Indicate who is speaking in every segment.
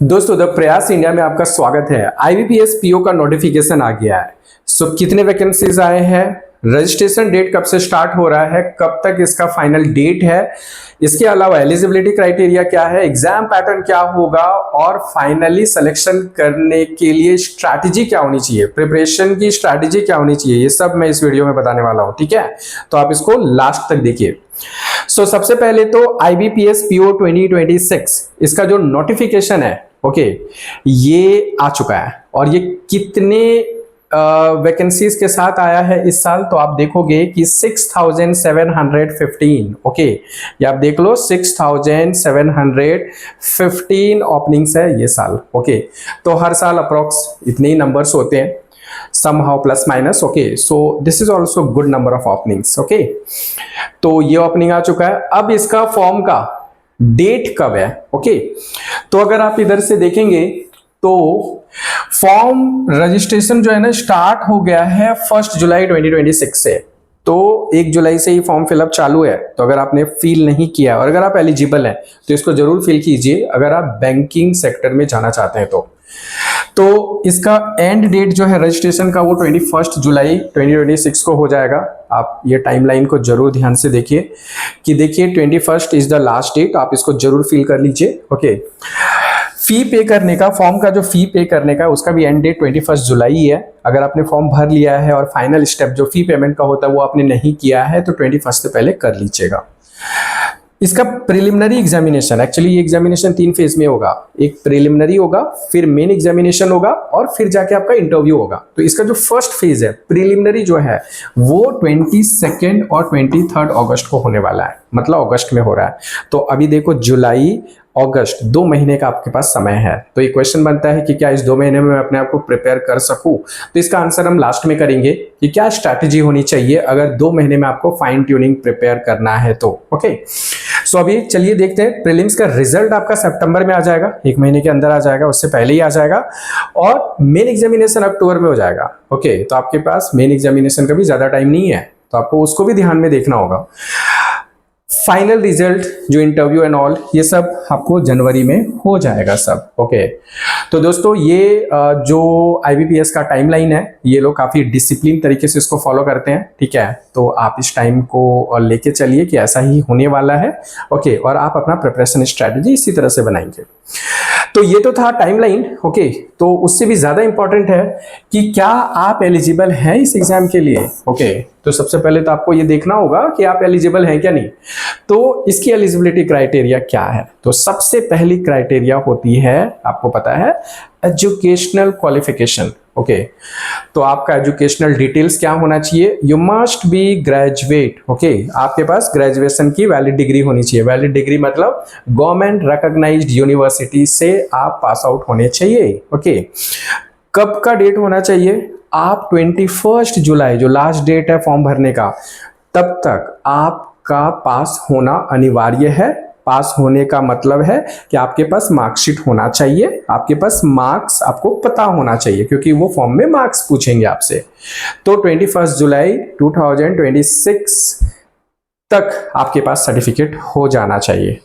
Speaker 1: दोस्तों द प्रयास इंडिया में आपका स्वागत है। आईबीपीएस पीओ का नोटिफिकेशन आ गया है। कितने वैकेंसीज आए हैं, रजिस्ट्रेशन डेट कब से स्टार्ट हो रहा है, कब तक इसका फाइनल डेट है, इसके अलावा एलिजिबिलिटी क्राइटेरिया क्या है, एग्जाम पैटर्न क्या होगा और फाइनली सिलेक्शन करने के लिए स्ट्रैटेजी क्या होनी चाहिए, प्रिपरेशन की स्ट्रैटेजी क्या होनी चाहिए, ये सब मैं इस वीडियो में बताने वाला हूं। ठीक है, तो आप इसको लास्ट तक देखिए। सबसे पहले तो आईबीपीएस पीओ 2026 इसका जो नोटिफिकेशन है, ओके, ये आ चुका है और ये कितने वैकेंसीज के साथ आया है इस साल, तो आप देखोगे कि 6715, ओके, ये आप देख लो 6715 ओपनिंग्स है ये साल। ओके, तो हर साल अप्रोक्स इतने ही नंबर्स होते हैं, somehow plus minus, okay, so this is also good number of openings, okay। तो ये ओपनिंग आ चुका है। अब इसका फॉर्म का डेट कब है, ओके, तो अगर आप इधर से देखेंगे तो फॉर्म रजिस्ट्रेशन जो है ना स्टार्ट हो गया है 1 जुलाई 2026 से। तो 1 जुलाई से ही फॉर्म फिलअप चालू है। तो अगर आपने फिल नहीं किया और अगर आप एलिजिबल हैं तो इसको जरूर फिल कीजिए अगर आप बैंकिंग सेक्टर में जाना चाहते हैं तो इसका एंड डेट जो है रजिस्ट्रेशन का वो 21 जुलाई 2026 को हो जाएगा। आप ये टाइमलाइन को जरूर ध्यान से देखिए कि देखिए 21 इज द लास्ट डेट, आप इसको जरूर फिल कर लीजिए। ओके, फी पे करने का, फॉर्म का जो फी पे करने का उसका भी एंड डेट 21 जुलाई ही है। अगर आपने फॉर्म भर लिया है और फाइनल स्टेप जो फी पेमेंट का होता है वो आपने नहीं किया है तो 21 से पहले कर लीजिएगा। इसका प्रिलिमिनरी एग्जामिनेशन, एक्चुअली ये एग्जामिनेशन 3 फेज में होगा। एक प्रिलिमिनरी होगा, फिर मेन एग्जामिनेशन होगा और फिर जाके आपका इंटरव्यू होगा। तो इसका जो फर्स्ट फेज है प्रिलिमिनरी जो है वो 22 और 23 अगस्त को होने वाला है, मतलब अगस्त में हो रहा है। तो अभी देखो जुलाई अगस्त 2 महीने का आपके पास समय है। तो ये क्वेश्चन बनता है कि क्या इस 2 महीने में मैं अपने आप को प्रिपेयर कर सकूं, तो इसका आंसर हम लास्ट में करेंगे कि क्या स्ट्रैटेजी होनी चाहिए अगर 2 महीने में आपको फाइन ट्यूनिंग प्रिपेयर करना है तो। ओके, सो अभी चलिए देखते हैं। प्रीलिम्स का रिजल्ट आपका सितंबर में आ जाएगा, 1 महीने के अंदर आ जाएगा, उससे पहले ही आ जाएगा। और मेन एग्जामिनेशन अक्टूबर में हो जाएगा। ओके, तो आपके पास मेन एग्जामिनेशन का भी ज्यादा टाइम नहीं है, तो आपको उसको भी ध्यान में देखना होगा। फाइनल रिजल्ट जो इंटरव्यू एंड ऑल ये सब आपको जनवरी में हो जाएगा सब। ओके, तो दोस्तों ये जो आईबीपीएस का टाइमलाइन है ये लोग काफी डिसिप्लिन तरीके से इसको फॉलो करते हैं। ठीक है, तो आप इस टाइम को लेके चलिए कि ऐसा ही होने वाला है। ओके, और आप अपना प्रिपरेशन स्ट्रेटजी इसी तरह से बनाएंगे। तो ये तो था टाइमलाइन। ओके, तो उससे भी ज्यादा इंपॉर्टेंट है कि क्या आप एलिजिबल हैं इस एग्जाम के लिए। ओके, तो सबसे पहले तो आपको ये देखना होगा कि आप एलिजिबल हैं क्या नहीं। तो इसकी एलिजिबिलिटी क्राइटेरिया क्या है, तो सबसे पहली क्राइटेरिया होती है, आपको पता है, एजुकेशनल क्वालिफिकेशन। ओके, तो आपका एजुकेशनल डिटेल्स क्या होना चाहिए, you must be graduate. Okay, आपके पास ग्रेजुएशन की वैलिड डिग्री होनी चाहिए। वैलिड डिग्री मतलब गवर्नमेंट रिकॉग्नाइज्ड यूनिवर्सिटी से आप पास आउट होने चाहिए। ओके, कब का डेट होना चाहिए, आप 21 जुलाई जो लास्ट डेट है फॉर्म भरने का, तब तक आपका पास होना अनिवार्य है। पास होने का मतलब है कि आपके पास मार्कशीट होना चाहिए, आपके पास मार्क्स आपको पता होना चाहिए, क्योंकि वो फॉर्म में मार्क्स पूछेंगे आपसे। तो 21 जुलाई 2026 तक आपके पास सर्टिफिकेट हो जाना चाहिए।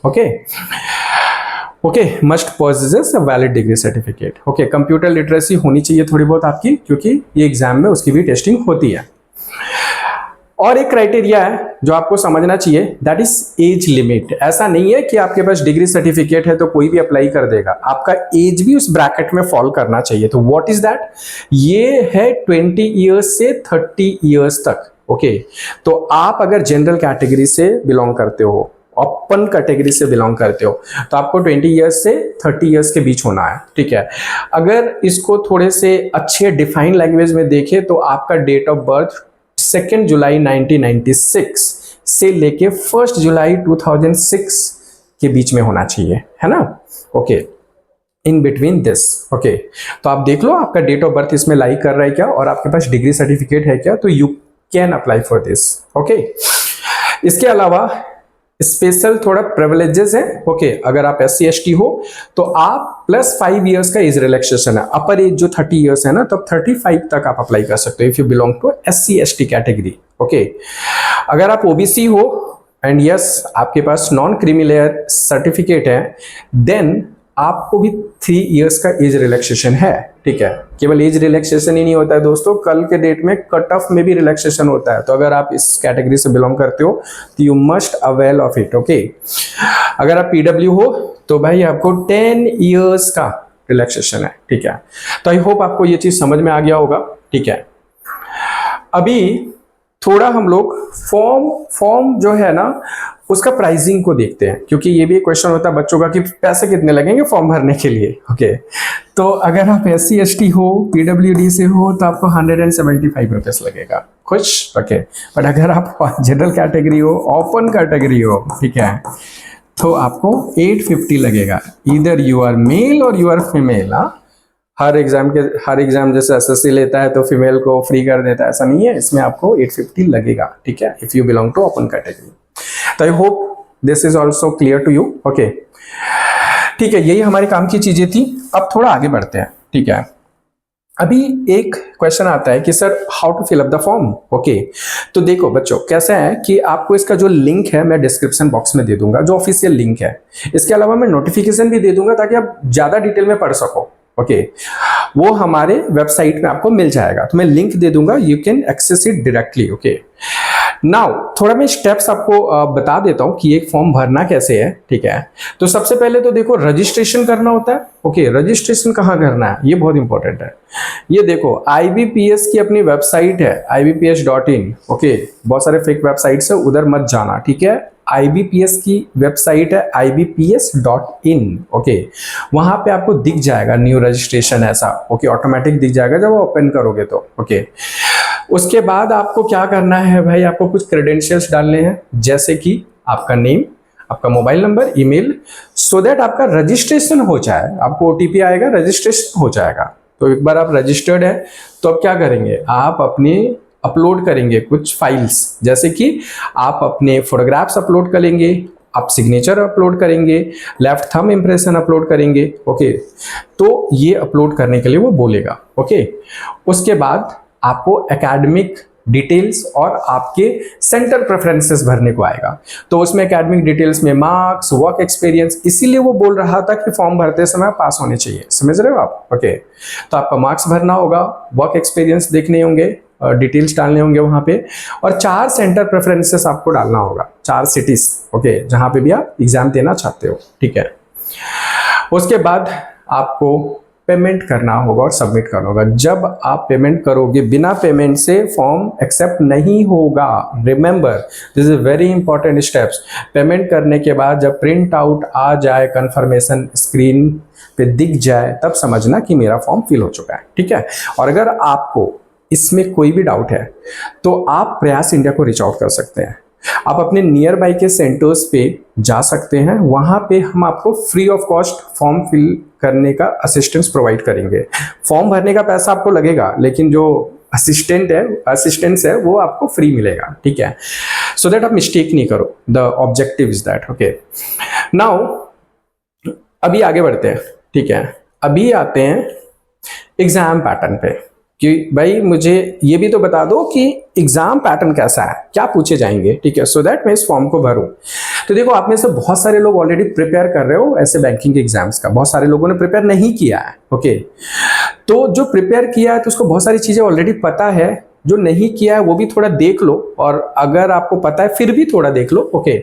Speaker 1: Okay, must possess a valid degree certificate. Okay, computer literacy होनी चाहिए थोड़ी बहुत आपकी, क्योंकि ये एग्जाम में उसकी भी टेस्टिंग होती है। और एक क्राइटेरिया है जो आपको समझना चाहिए, दैट इज एज लिमिट। ऐसा नहीं है कि आपके पास डिग्री सर्टिफिकेट है तो कोई भी अप्लाई कर देगा, आपका एज भी उस ब्रैकेट में फॉल करना चाहिए। तो व्हाट इज दैट, ये है 20 ईयर्स से 30 ईयर्स तक। ओके, तो आप अगर जनरल कैटेगरी से बिलोंग करते हो, ओपन कैटेगरी से बिलोंग करते हो, तो आपको 20 ईयर्स से 30 ईयर्स के बीच होना है। ठीक है, अगर इसको थोड़े से अच्छे डिफाइन लैंग्वेज में देखें तो आपका डेट ऑफ बर्थ 2 जुलाई 1996 से लेके 1 जुलाई 2006 के बीच में होना चाहिए, है ना। Okay, in between this. Okay, तो आप देख लो आपका डेट ऑफ बर्थ इसमें लाई कर रहा है क्या और आपके पास डिग्री सर्टिफिकेट है क्या, तो you can apply for this. Okay, इसके अलावा स्पेशल थोड़ा प्रिविलेजेस है। ओके, अगर आप SC ST हो तो आप +5 इयर्स का एज रिलैक्सेशन है। अपर एज जो 30 इयर्स है ना, तो 35 तक आप अप्लाई कर सकते हो if you belong to SC ST category. Okay, अगर आप OBC हो एंड यस आपके पास नॉन क्रीमी लेयर सर्टिफिकेट है, देन आपको भी 3 इयर्स का एज रिलैक्सेशन है, ठीक है। केवल एज रिलैक्सेशन ही नहीं होता है दोस्तों, कल के डेट में कट ऑफ में भी रिलैक्सेशन होता है। तो अगर आप इस कैटेगरी से बिलोंग करते हो तो you must avail of it, okay. अगर आप पीडब्ल्यू हो तो भाई आपको 10 इयर्स का रिलैक्सेशन है, ठीक है। तो आई होप आपको ये चीज समझ में आ गया होगा, ठीक है। अभी थोड़ा हम लोग फॉर्म जो है ना उसका प्राइसिंग को देखते हैं, क्योंकि ये भी एक क्वेश्चन होता है बच्चों का कि पैसे कितने लगेंगे फॉर्म भरने के लिए, ओके। तो अगर आप SC/ST हो, PWD से हो तो आपको 175 रुपीज लगेगा, खुश, ओके। बट अगर आप जनरल कैटेगरी हो, ओपन कैटेगरी हो, ठीक है, तो आपको 850 लगेगा। इधर यू आर मेल और यू आर फीमेल। हर एग्जाम जैसे SSC लेता है तो फीमेल को फ्री कर देता है, ऐसा नहीं है, इसमें आपको 850 लगेगा, ठीक है, if you belong to open category. तो I hope this is also clear to you, okay. ठीक है, यही हमारे काम की चीजें थी। अब थोड़ा आगे बढ़ते हैं, ठीक है। अभी एक क्वेश्चन आता है कि sir how to fill up the form, okay. तो देखो बच्चों, कैसा है कि आपको इसका जो लिंक है मैं डिस्क्रिप्शन बॉक्स में दे दूंगा, जो ऑफिशियल लिंक है। इसके अलावा मैं नोटिफिकेशन भी दे दूंगा ताकि आप ज्यादा डिटेल में पढ़ सको, ओके। वो हमारे वेबसाइट में आपको मिल जाएगा, तो मैं लिंक दे दूंगा, you can access it directly, okay. Now थोड़ा मैं स्टेप्स आपको बता देता हूं कि एक फॉर्म भरना कैसे है, ठीक है। तो सबसे पहले तो देखो रजिस्ट्रेशन करना होता है, ओके। रजिस्ट्रेशन कहाँ करना है ये बहुत इंपॉर्टेंट है। ये देखो IBPS की अपनी वेबसाइट है ibps.in, ओके। बहुत सारे फेक वेबसाइट्स है, उधर मत जाना, ठीक है। IBPS की वेबसाइट है ibps.in, ओके। वहां पे आपको दिख जाएगा न्यू रजिस्ट्रेशन, ऐसा, ओके, ऑटोमेटिक दिख जाएगा जब ओपन करोगे तो, ओके। उसके बाद आपको क्या करना है भाई, आपको कुछ क्रेडेंशियल्स डालने हैं, जैसे कि आपका नेम, आपका mobile number, email, so that आपका रजिस्ट्रेशन हो जाए। आपको OTP आएगा, रजिस्ट्रेशन हो जाएगा। तो एक बार आप रजिस्टर्ड है तो अब क्या करेंगे, आप अपने अपलोड करेंगे कुछ फाइल्स, जैसे कि आप अपने फोटोग्राफ्स अपलोड करेंगे, आप सिग्नेचर अपलोड करेंगे, लेफ्ट थंब इंप्रेशन अपलोड करेंगे, ओके। तो ये अपलोड करने के लिए वो बोलेगा, ओके। उसके बाद आपको एकेडमिक डिटेल्स और आपके सेंटर प्रेफरेंसेस भरने को आएगा। तो उसमें एकेडमिक डिटेल्स में मार्क्स, वर्क एक्सपीरियंस, इसीलिए वो बोल रहा था कि फॉर्म भरते समय पास होने चाहिए, समझ रहे हो आप, ओके। तो आपका मार्क्स भरना होगा, वर्क एक्सपीरियंस देखने होंगे, डिटेल्स डालने होंगे वहां पे, और 4 सेंटर प्रेफरेंसेस आपको डालना होगा, 4 सिटीज, ओके, जहां पे भी आप एग्जाम देना चाहते हो, ठीक है। उसके बाद आपको पेमेंट करना होगा और सबमिट करना होगा। जब आप पेमेंट करोगे, बिना पेमेंट से फॉर्म एक्सेप्ट नहीं होगा। Remember this is very important steps. Payment करने के बाद जब प्रिंट आउट आ जाए, कंफर्मेशन स्क्रीन पे दिख जाए, तब समझना कि मेरा फॉर्म फिल हो चुका है, ठीक है। और अगर आपको इसमें कोई भी डाउट है तो आप प्रयास इंडिया को रीच आउट कर सकते हैं। आप अपने नियर बाई के सेंटर्स पे जा सकते हैं, वहां पे हम आपको free of cost form fill करने का असिस्टेंस प्रोवाइड करेंगे। फॉर्म भरने का पैसा आपको लगेगा, लेकिन जो असिस्टेंस है वो आपको फ्री मिलेगा, ठीक है। सो दैट आप मिस्टेक नहीं करो, the objective is that, okay. Now अभी आगे बढ़ते हैं, ठीक है। अभी आते हैं एग्जाम पैटर्न पे, कि भाई मुझे ये भी तो बता दो कि एग्जाम पैटर्न कैसा है, क्या पूछे जाएंगे, ठीक है, सो दैट मैं इस फॉर्म को भरूं। तो देखो, आप में से बहुत सारे लोग ऑलरेडी प्रिपेयर कर रहे हो ऐसे बैंकिंग के एग्जाम्स का, बहुत सारे लोगों ने प्रिपेयर नहीं किया है, ओके। तो जो प्रिपेयर किया है तो उसको बहुत सारी चीजें ऑलरेडी पता है, जो नहीं किया है वो भी थोड़ा देख लो, और अगर आपको पता है फिर भी थोड़ा देख लो, ओके।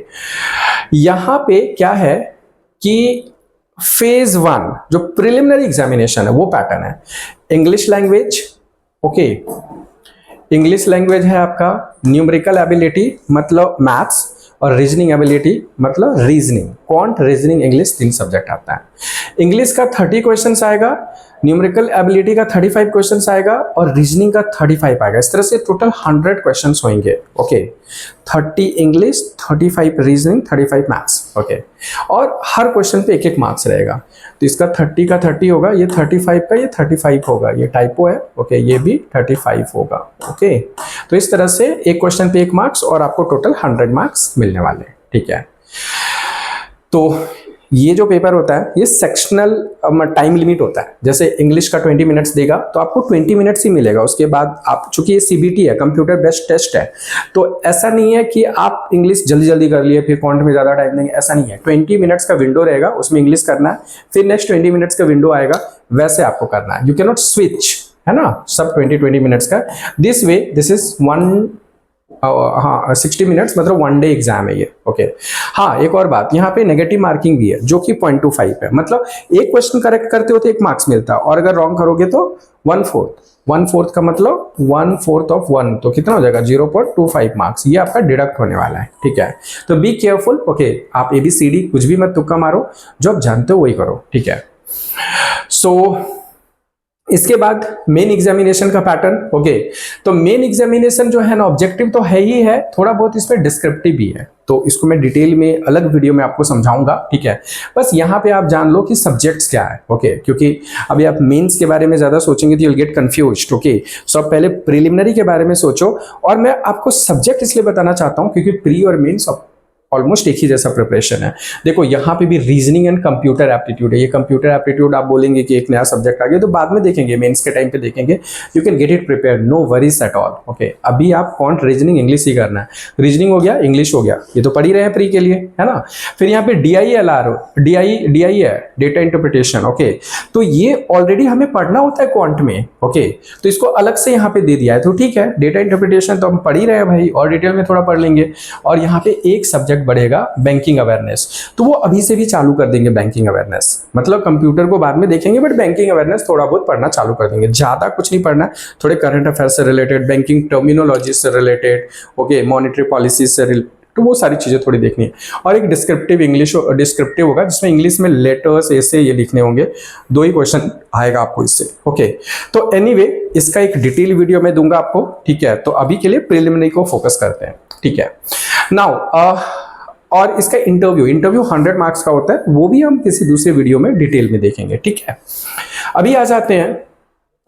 Speaker 1: यहाँ पे क्या है कि फेज 1 जो प्रिलिमिनरी एग्जामिनेशन है वो पैटर्न है। English language, okay, English language है आपका, न्यूमेरिकल एबिलिटी मतलब मैथ्स, और रीजनिंग एबिलिटी मतलब reasoning, quant, reasoning, English, 3 subject आता है। इंग्लिश का 30 क्वेश्चंस आएगा, न्यूमेरिकल एबिलिटी का 35 क्वेश्चंस आएगा, और रीजनिंग का 35 आएगा। इस तरह से टोटल 100 क्वेश्चंस होंगे, okay. 30 English, 35 reasoning, 35 maths, okay. और हर क्वेश्चन पे 1-1 मार्क्स रहेगा। तो इसका 30 का 30 होगा, ये 35 का ये 35 होगा, ये टाइपो है, ओके, ये भी 35 होगा, ओके। तो इस तरह से एक क्वेश्चन पे 1 मार्क्स और आपको टोटल 100 मार्क्स मिलने वाले हैं, ठीक है। तो ये जो पेपर होता है ये सेक्शनल टाइम लिमिट होता है। जैसे इंग्लिश का 20 मिनट्स देगा तो आपको 20 मिनट्स ही मिलेगा, उसके बाद आप, चूंकि ये सीबीटी है, कंप्यूटर बेस्ड टेस्ट है, तो ऐसा नहीं है कि आप इंग्लिश जल्दी जल्दी कर लिए फिर क्वांट में ज़्यादा टाइम देंगे, ऐसा नहीं है। 20 मिनट्स का विंडो रहेगा, उसमें इंग्लिश करना है, फिर नेक्स्ट 20 मिनट्स का विंडो आएगा, वैसे आपको करना है। यू कैन नॉट स्विच, है ना, सब 20 मिनट्स का। This way this is 60 minutes, मतलब 1 डे एग्जाम है ये। ओके हाँ, एक और बात, यहाँ पे नेगेटिव मार्किंग भी है जो कि 0.25 है, मतलब एक क्वेश्चन करेक्ट करते हो तो 1 मार्क्स मिलता है, और अगर रॉन्ग करोगे तो 1/4 का मतलब 1/4 ऑफ 1, तो कितना हो जाएगा 0.25 मार्क्स, ये आपका डिडक्ट होने वाला है। ठीक है, तो बी केयरफुल। ओके, आप ABCD कुछ भी मत तुक्का मारो, जो आप जानते हो वही करो। ठीक है, सो इसके बाद मेन एग्जामिनेशन का पैटर्न। ओके, तो मेन एग्जामिनेशन जो है ना, ऑब्जेक्टिव तो है ही है, थोड़ा बहुत इसमें डिस्क्रिप्टिव भी है, तो इसको मैं डिटेल में अलग वीडियो में आपको समझाऊंगा। ठीक है, बस यहाँ पे आप जान लो कि सब्जेक्ट्स क्या है। ओके, क्योंकि अभी आप मेंस के बारे में ज्यादा सोचेंगे तो you will get confused. Okay, so आप पहले प्रिलिमिनरी के बारे में सोचो, और मैं आपको सब्जेक्ट इसलिए बताना चाहता हूँ क्योंकि प्री और मेंस ऑलमोस्ट एक ही जैसा प्रिपरेशन है। देखो यहाँ पे भी रीजनिंग एंड कंप्यूटर एप्टीट्यूड है। ये कंप्यूटर एप्टीट्यूड आप बोलेंगे कि एक नया सब्जेक्ट आ गया, तो बाद में देखेंगे, मेंस के टाइम पे देखेंगे। You can get it prepare, no worries at all. Okay, अभी आप क्वांट, रीजनिंग, इंग्लिश ही करना है। रीजनिंग हो गया, इंग्लिश हो गया, ये तो पढ़ ही रहे हैं प्री के लिए, है ना। फिर यहाँ पे DILR, DI है, डेटा इंटरप्रिटेशन। ओके, तो ये ऑलरेडी हमें पढ़ना होता है क्वांट में। ओके, तो इसको अलग से यहाँ पे दे दिया है, तो ठीक है, डेटा इंटरप्रिटेशन तो हम पढ़ ही रहे हैं भाई, और डिटेल में थोड़ा पढ़ लेंगे। और यहाँ पे एक सब्जेक्ट बढ़ेगा, बैंकिंग अवेयरनेस, तो वो अभी से भी चालू कर देंगे। बैंकिंग अवेयरनेस मतलब कंप्यूटर को बाद में देखेंगे, बट बैंकिंग अवेयरनेस थोड़ा बहुत पढ़ना चालू कर देंगे, ज्यादा कुछ नहीं पढ़ना, थोड़े करंट अफेयर से रिलेटेड, बैंकिंग टर्मिनोलॉजी से रिलेटेड, ओके, मॉनेटरी पॉलिसी से रिलेटेड, तो वो सारी चीजें थोड़ी देखनी है। और एक डिस्क्रिप्टिव इंग्लिश, डिस्क्रिप्टिव होगा जिसमें इंग्लिश में लेटर्स ऐसे ये लिखने होंगे, 2 ही क्वेश्चन आएगा आपको इससे। ओके, तो एनीवे इसका एक डिटेल वीडियो मैं दूंगा आपको। ठीक है, तो अभी के लिए प्रिलिमिनरी को फोकस करते हैं। ठीक है, नाउ और इसका इंटरव्यू 100 मार्क्स का होता है, वो भी हम किसी दूसरे वीडियो में डिटेल में देखेंगे। ठीक है, अभी आ जाते हैं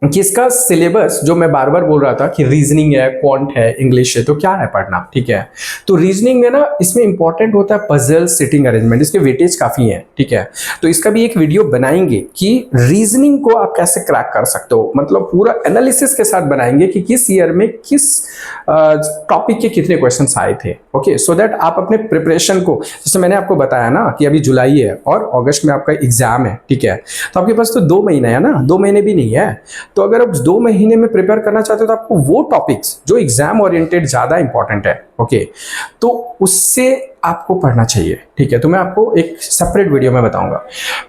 Speaker 1: कि इसका सिलेबस, जो मैं बार बार बोल रहा था कि रीजनिंग है, क्वांट है, इंग्लिश है, तो क्या है पढ़ना। ठीक है, तो रीजनिंग में ना, इसमें इंपॉर्टेंट होता है पजल, सिटिंग अरेंजमेंट, इसके वेटेज काफी है। ठीक है, तो इसका भी एक वीडियो बनाएंगे कि रीजनिंग को आप कैसे क्रैक कर सकते हो, मतलब पूरा एनालिसिस के साथ बनाएंगे कि किस ईयर में किस टॉपिक के कितने क्वेश्चन आए थे। ओके, सो दैट आप अपने प्रिपरेशन को, जैसे मैंने आपको बताया ना कि अभी जुलाई है और अगस्त में आपका एग्जाम है। ठीक है, तो आपके पास तो 2 महीने है ना, 2 महीने भी नहीं है, तो अगर आप 2 महीने में प्रिपेयर करना चाहते हो तो आपको वो टॉपिक्स जो एग्जाम ओरिएंटेड ज्यादा इंपॉर्टेंट है, ओके, तो उससे आपको पढ़ना चाहिए। ठीक है, तो मैं आपको एक सेपरेट वीडियो में बताऊंगा।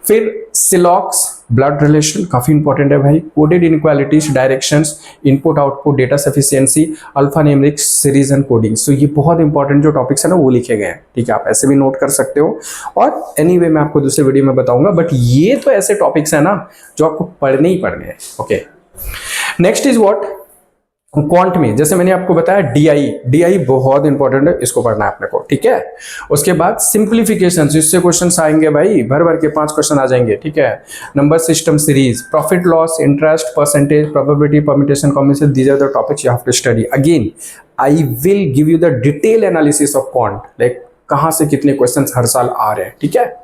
Speaker 1: फिर सिलॉक्स, ब्लड रिलेशन काफी इंपॉर्टेंट है भाई, coded inequalities, directions, input output, data sufficiency, alpha numeric series and coding. So ये बहुत इंपॉर्टेंट जो टॉपिक्स है ना, वो लिखे गए हैं। ठीक है, आप ऐसे भी नोट कर सकते हो, और एनीवे मैं आपको दूसरे वीडियो में बताऊंगा, बट ये तो ऐसे टॉपिक्स है ना जो आपको पढ़ने ही पढ़ने हैं। Okay, next is what, quant में जैसे मैंने आपको बताया DI बहुत इंपॉर्टेंट है, इसको पढ़ना है अपने को। ठीक है, उसके बाद सिंप्लीफिकेशन, इससे क्वेश्चन आएंगे भाई, भर भर के 5 क्वेश्चन आ जाएंगे। ठीक है, number system series, profit loss, interest, percentage, probability, permutation, combination, these are the topics you have to study. Again I will give you the detail analysis of quant, like कहां से कितने क्वेश्चन हर साल आ रहे हैं। ठीक है,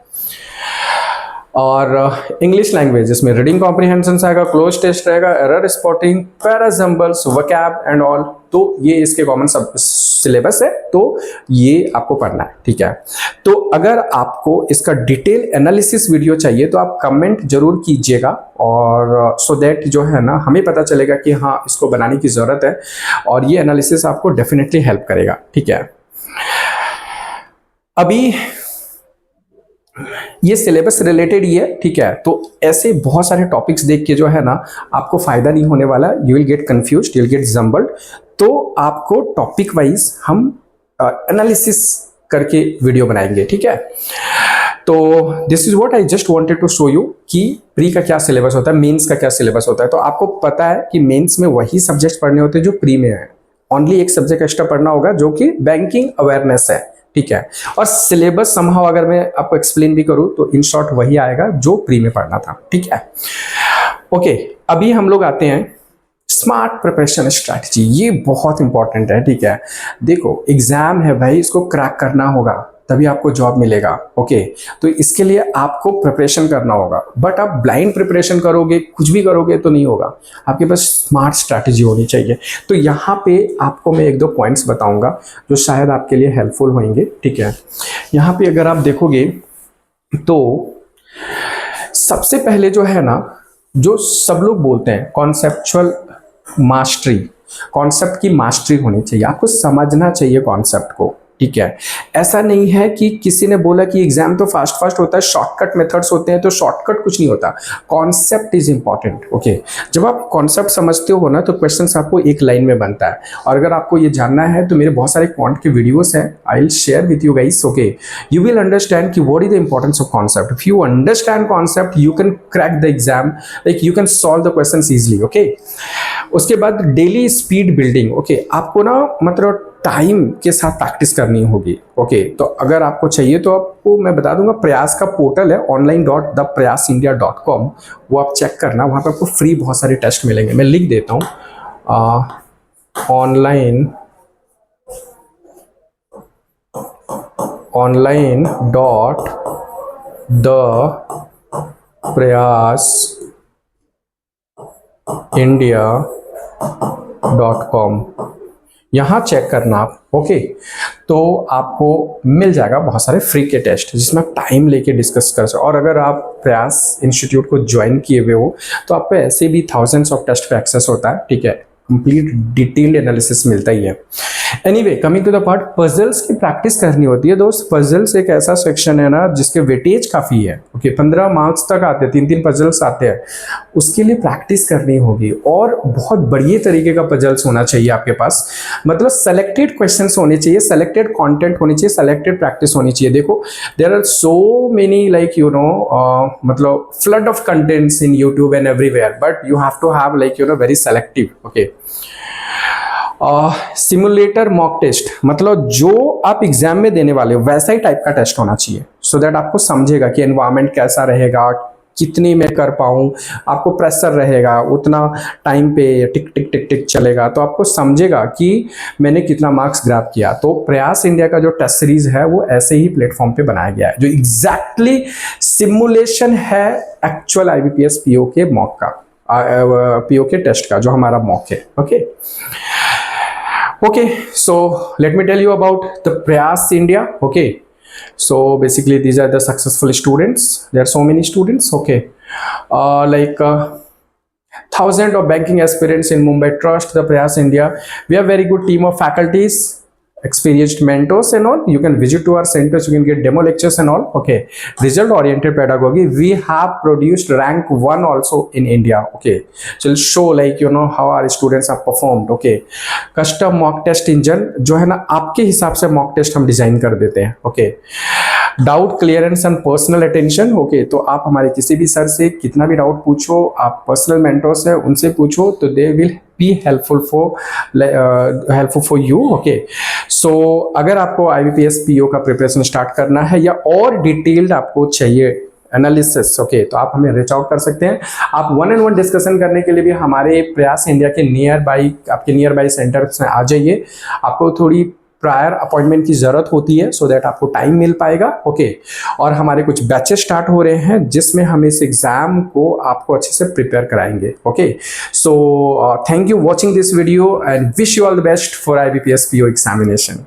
Speaker 1: और इंग्लिश लैंग्वेज, इसमें रीडिंग कॉम्प्रिहेंशन आएगा, क्लोज टेस्ट रहेगा, error spotting, parajumbles, vocab and all, तो ये इसके कॉमन सब सिलेबस है, तो ये आपको पढ़ना है। ठीक है, तो अगर आपको इसका डिटेल एनालिसिस वीडियो चाहिए तो आप कमेंट जरूर कीजिएगा, और सो दैट जो है ना, हमें पता चलेगा कि हाँ इसको बनाने की जरूरत है, और ये एनालिसिस आपको डेफिनेटली हेल्प करेगा। ठीक है, अभी ये सिलेबस रिलेटेड ही है। ठीक है, तो ऐसे बहुत सारे टॉपिक्स देख के जो है ना, आपको फायदा नहीं होने वाला, you will get confused, you will get jumbled. तो आपको टॉपिक वाइज हम एनालिसिस करके वीडियो बनाएंगे। ठीक है, तो this is what I just wanted to show you कि प्री का क्या सिलेबस होता है, मेंस का क्या सिलेबस होता है। तो आपको पता है कि मेंस में वही सब्जेक्ट पढ़ने होते हैं जो प्री में है, ओनली एक सब्जेक्ट एक्स्ट्रा पढ़ना होगा जो कि बैंकिंग अवेयरनेस है। ठीक है, और सिलेबस समहाउ अगर मैं आपको एक्सप्लेन भी करूं तो इन शॉर्ट वही आएगा जो प्री में पढ़ना था। ठीक है, ओके, अभी हम लोग आते हैं स्मार्ट प्रिपरेशन स्ट्रैटेजी, ये बहुत इंपॉर्टेंट है। ठीक है, देखो एग्जाम है भाई, इसको क्रैक करना होगा, तभी आपको जॉब मिलेगा। ओके, तो इसके लिए आपको प्रिपरेशन करना होगा, बट आप ब्लाइंड प्रिपरेशन करोगे, कुछ भी करोगे तो नहीं होगा। आपके पास स्मार्ट स्ट्रैटेजी होनी चाहिए। तो यहाँ पे आपको मैं एक दो पॉइंट्स बताऊंगा जो शायद आपके लिए हेल्पफुल होंगे। ठीक है, यहाँ पे अगर आप देखोगे तो सबसे पहले जो है ना, जो सब लोग बोलते हैं कॉन्सेप्चुअल मास्टरी, कॉन्सेप्ट की मास्टरी होनी चाहिए, आपको समझना चाहिए कॉन्सेप्ट को। ठीक है, ऐसा नहीं है कि किसी ने बोला कि एग्जाम तो फास्ट फास्ट होता है, शॉर्टकट मेथड्स होते हैं, तो शॉर्टकट कुछ नहीं होता। Concept is important. ओके, जब आप कॉन्सेप्ट समझते हो ना तो क्वेश्चंस आपको एक लाइन में बनता है। और अगर आपको ये जानना है तो मेरे बहुत सारे क्वांट के वीडियोस हैं, I will share with you guys. Okay, you will understand कि what is the importance of concept. If you understand concept you can crack the exam, like you can solve the questions easily. Okay, उसके बाद daily speed building. Okay, आपको ना मतलब time के साथ practice करनी होगी। ओके, तो अगर आपको चाहिए तो आपको मैं बता दूंगा, प्रयास का पोर्टल है online.theprayasindia.com, वो आप चेक करना, वहाँ पे आपको फ्री बहुत सारे टेस्ट मिलेंगे। मैं लिख देता हूँ online.theprayasindia.com, यहाँ चेक करना आप। ओके, तो आपको मिल जाएगा बहुत सारे फ्री के टेस्ट जिसमें आप टाइम लेके डिस्कस कर सकते हो। और अगर आप प्रयास इंस्टीट्यूट को ज्वाइन किए हुए हो तो आपको ऐसे भी थाउजेंड्स ऑफ टेस्ट पे एक्सेस होता है। ठीक है, कंप्लीट डिटेल्ड एनालिसिस मिलता ही है। Anyway, coming to the part, puzzles की प्रैक्टिस करनी होती है दोस्त। पजल्स एक ऐसा सेक्शन है ना जिसके वेटेज काफ़ी है। ओके, 15 मार्क्स तक आते हैं, 3-3 पजल्स आते हैं, उसके लिए प्रैक्टिस करनी होगी। और बहुत बढ़िया तरीके का पजल्स होना चाहिए आपके पास, मतलब सेलेक्टेड क्वेश्चंस होने चाहिए, सेलेक्टेड कंटेंट होनी चाहिए, सेलेक्टेड प्रैक्टिस होनी चाहिए। देखो, there are so many like you know मतलब flood of contents in YouTube and everywhere, but you have to have like you know very selective. Okay, simulator mock test, मतलब जो आप exam में देने वाले हो वैसा ही टाइप का टेस्ट होना चाहिए, सो दैट आपको समझेगा कि एनवायरनमेंट कैसा रहेगा, कितनी मैं कर पाऊँ, आपको प्रेशर रहेगा, उतना टाइम पे टिक टिक टिक टिक चलेगा, तो आपको समझेगा कि मैंने कितना मार्क्स ग्रैब किया। तो प्रयास इंडिया का जो टेस्ट सीरीज है वो ऐसे ही प्लेटफॉर्म पे बनाया गया है, जो एग्जैक्टली सिमुलेशन है एक्चुअल IBPS PO के मॉक का, PO के टेस्ट का, जो हमारा मॉक है। Okay, so let me tell you about the Prayas India. Okay, so basically these are the successful students. There are so many students. Okay, thousands of banking aspirants in Mumbai trust the Prayas India. We have very good team of faculties, experienced mentors and all. You can visit to our centers, you can get demo lectures and all. Okay, result oriented pedagogy, we have produced rank 1 also in India. Okay, so it'll show like you know how our students have performed. Okay, custom mock test engine जो है ना आपके हिसाब से mock test हम design कर देते हैं। Okay, doubt clearance and personal attention. Okay, तो आप हमारे किसी भी सर से कितना भी डाउट पूछो, आप पर्सनल मेंटर्स है उनसे पूछो, तो they will be helpful for you. Okay, so अगर आपको IBPS PO का प्रिपरेशन स्टार्ट करना है या और डिटेल्ड आपको चाहिए एनालिसिस, ओके, तो आप हमें रीच आउट कर सकते हैं। आप 1-on-1 डिस्कशन करने के लिए भी हमारे प्रयास इंडिया के आपके नियर बाई सेंटर्स में आ जाइए। आपको थोड़ी प्रायर अपॉइंटमेंट की ज़रूरत होती है, सो दैट आपको टाइम मिल पाएगा। ओके, और हमारे कुछ बैचेस स्टार्ट हो रहे हैं जिसमें हम इस एग्ज़ाम को आपको अच्छे से प्रिपेयर कराएंगे। Okay, so thank you watching this video and wish you all the best for IBPS PO examination.